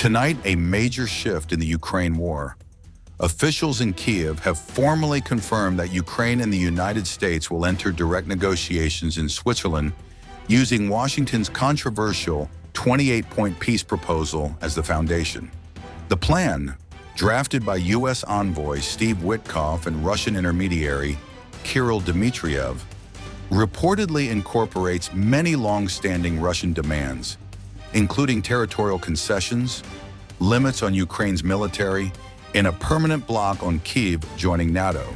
Tonight, a major shift in the Ukraine war. Officials in Kyiv have formally confirmed that Ukraine and the United States will enter direct negotiations in Switzerland using Washington's controversial 28-point peace proposal as the foundation. The plan, drafted by U.S. envoy Steve Witkoff and Russian intermediary Kirill Dmitriev, reportedly incorporates many long-standing Russian demands, including territorial concessions, limits on Ukraine's military, and a permanent block on Kyiv joining NATO.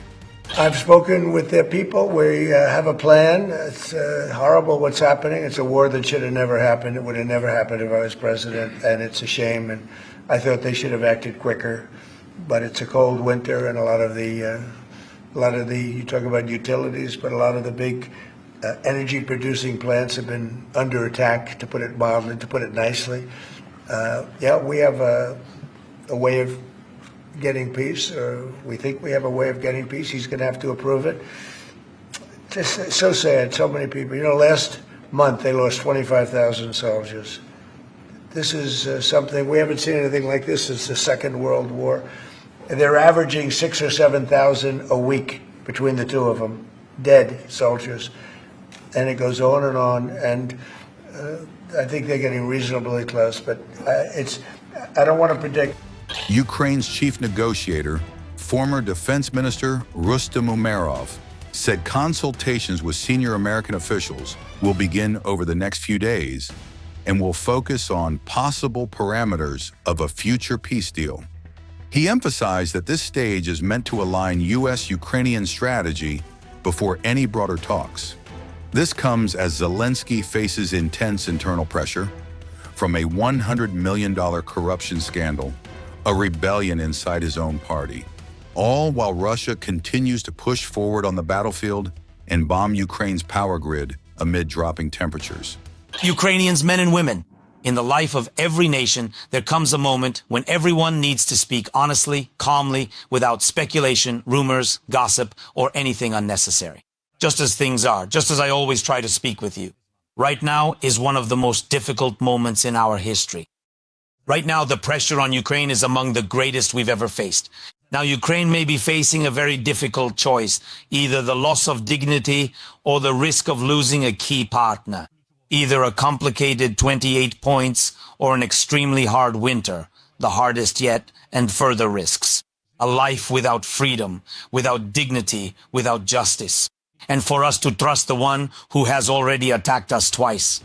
I've spoken with their people. We have a plan. It's horrible what's happening. It's a war that should have never happened. It would have never happened if I was president, and it's a shame. And I thought they should have acted quicker. But it's a cold winter, and a lot of the you talk about utilities, but a lot of the big energy-producing plants have been under attack, to put it mildly, to put it nicely. We have a way of getting peace, or we think we have a way of getting peace. He's going to have to approve it. Just so sad, so many people. Last month they lost 25,000 soldiers. This is something, we haven't seen anything like this since the Second World War. And they're averaging 6,000 or 7,000 a week between the two of them, dead soldiers. And it goes on, and I think they're getting reasonably close, but I don't want to predict. Ukraine's chief negotiator, former Defense Minister Rustem Umerov, said consultations with senior American officials will begin over the next few days and will focus on possible parameters of a future peace deal. He emphasized that this stage is meant to align U.S.-Ukrainian strategy before any broader talks. This comes as Zelensky faces intense internal pressure from a $100 million corruption scandal, a rebellion inside his own party, all while Russia continues to push forward on the battlefield and bomb Ukraine's power grid amid dropping temperatures. Ukrainians, men and women, in the life of every nation, there comes a moment when everyone needs to speak honestly, calmly, without speculation, rumors, gossip, or anything unnecessary. Just as things are, just as I always try to speak with you. Right now is one of the most difficult moments in our history. Right now, the pressure on Ukraine is among the greatest we've ever faced. Now, Ukraine may be facing a very difficult choice, either the loss of dignity or the risk of losing a key partner, either a complicated 28 points or an extremely hard winter, the hardest yet, and further risks. A life without freedom, without dignity, without justice. And for us to trust the one who has already attacked us twice.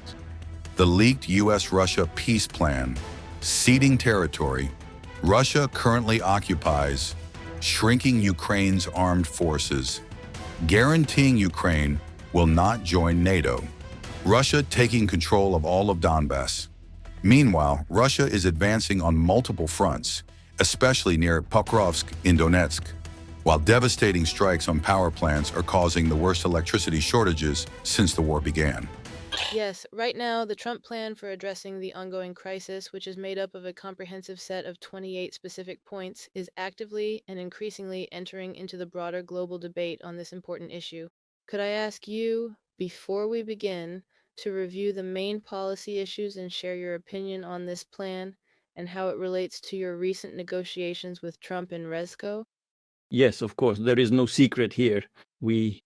The leaked U.S.-Russia peace plan, ceding territory, Russia currently occupies, shrinking Ukraine's armed forces, guaranteeing Ukraine will not join NATO, Russia taking control of all of Donbass. Meanwhile, Russia is advancing on multiple fronts, especially near Pokrovsk in Donetsk, while devastating strikes on power plants are causing the worst electricity shortages since the war began. Yes, right now, the Trump plan for addressing the ongoing crisis, which is made up of a comprehensive set of 28 specific points, is actively and increasingly entering into the broader global debate on this important issue. Could I ask you, before we begin, to review the main policy issues and share your opinion on this plan and how it relates to your recent negotiations with Trump and Rezko? Yes, of course. There is no secret here. We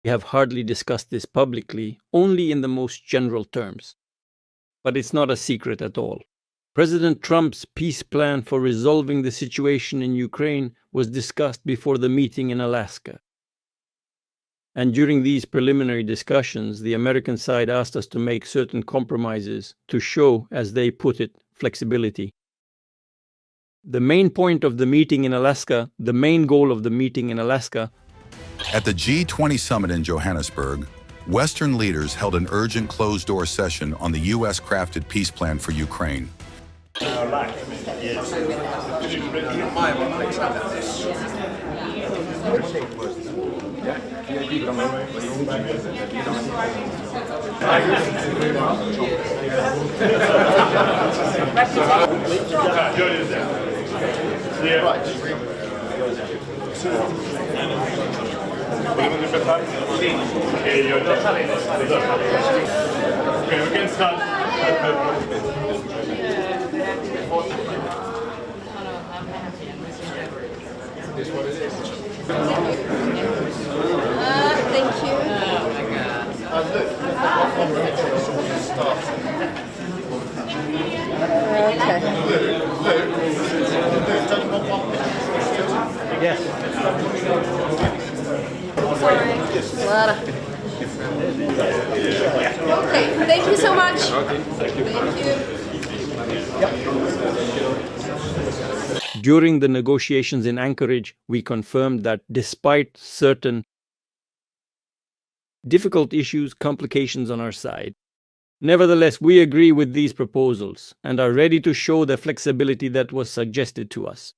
have hardly discussed this publicly, only in the most general terms. But it's not a secret at all. President Trump's peace plan for resolving the situation in Ukraine was discussed before the meeting in Alaska. And during these preliminary discussions, the American side asked us to make certain compromises to show, as they put it, flexibility. The main point of the meeting in Alaska, the main goal of the meeting in Alaska. At the G20 summit in Johannesburg, Western leaders held an urgent closed-door session on the U.S.-crafted peace plan for Ukraine. Volevano ripetere? Sì. E io lo sapevo. Okay, we can start. Thank you. Yes. Sorry. Okay, thank you so much. Thank you. During the negotiations in Anchorage, we confirmed that despite certain difficult issues, complications on our side, nevertheless, we agree with these proposals and are ready to show the flexibility that was suggested to us.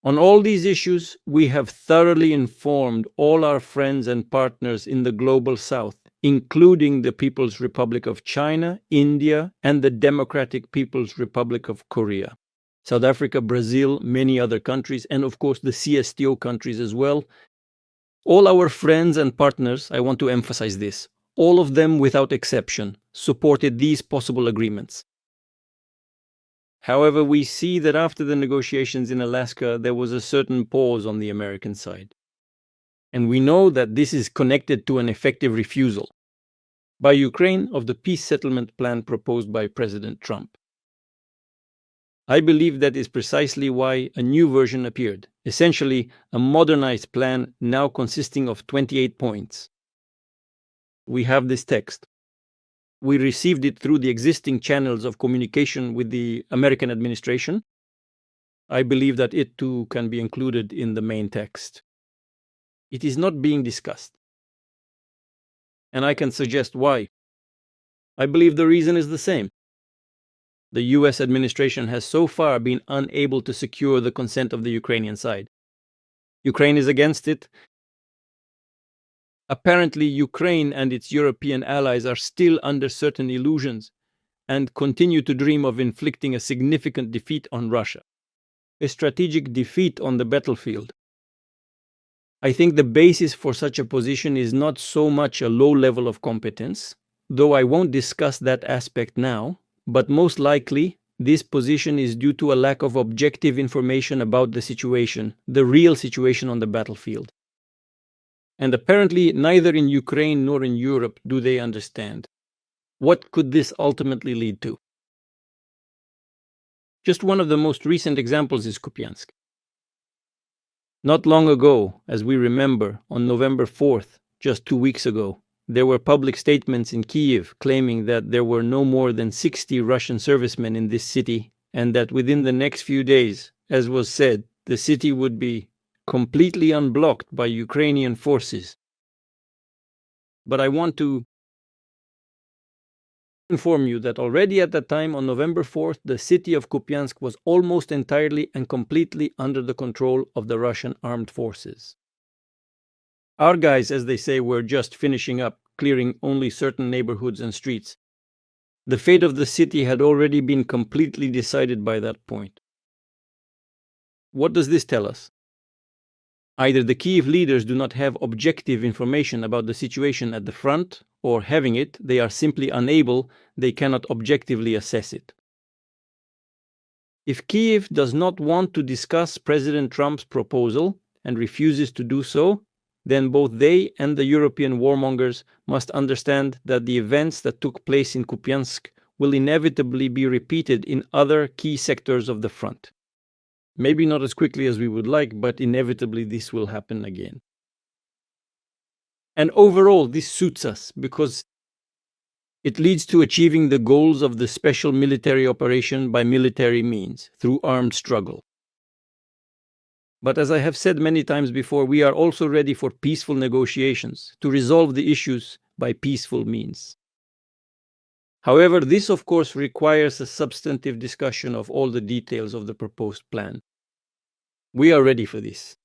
On all these issues, we have thoroughly informed all our friends and partners in the Global South, including the People's Republic of China, India, and the Democratic People's Republic of Korea, South Africa, Brazil, many other countries, and of course the CSTO countries as well. All our friends and partners, I want to emphasize this, all of them without exception, supported these possible agreements. However, we see that after the negotiations in Alaska, there was a certain pause on the American side. And we know that this is connected to an effective refusal by Ukraine of the peace settlement plan proposed by President Trump. I believe that is precisely why a new version appeared, essentially a modernized plan now consisting of 28 points. We have this text. We received it through the existing channels of communication with the American administration. I believe that it too can be included in the main text. It is not being discussed. And I can suggest why. I believe the reason is the same. The US administration has so far been unable to secure the consent of the Ukrainian side. Ukraine is against it. Apparently, Ukraine and its European allies are still under certain illusions and continue to dream of inflicting a significant defeat on Russia, a strategic defeat on the battlefield. I think the basis for such a position is not so much a low level of competence, though I won't discuss that aspect now, but most likely this position is due to a lack of objective information about the situation, the real situation on the battlefield. And apparently neither in Ukraine nor in Europe do they understand. What could this ultimately lead to? Just one of the most recent examples is Kupiansk. Not long ago, as we remember, on November 4th, just 2 weeks ago, there were public statements in Kyiv claiming that there were no more than 60 Russian servicemen in this city, and that within the next few days, as was said, the city would be completely unblocked by Ukrainian forces. But I want to inform you that already at that time, on November 4th, the city of Kupiansk was almost entirely and completely under the control of the Russian armed forces. Our guys, as they say, were just finishing up, clearing only certain neighborhoods and streets. The fate of the city had already been completely decided by that point. What does this tell us? Either the Kyiv leaders do not have objective information about the situation at the front, or having it, they are simply unable, they cannot objectively assess it. If Kyiv does not want to discuss President Trump's proposal and refuses to do so, then both they and the European warmongers must understand that the events that took place in Kupiansk will inevitably be repeated in other key sectors of the front. Maybe not as quickly as we would like, but inevitably this will happen again. And overall, this suits us because it leads to achieving the goals of the special military operation by military means, through armed struggle. But as I have said many times before, we are also ready for peaceful negotiations to resolve the issues by peaceful means. However, this of course requires a substantive discussion of all the details of the proposed plan. We are ready for this.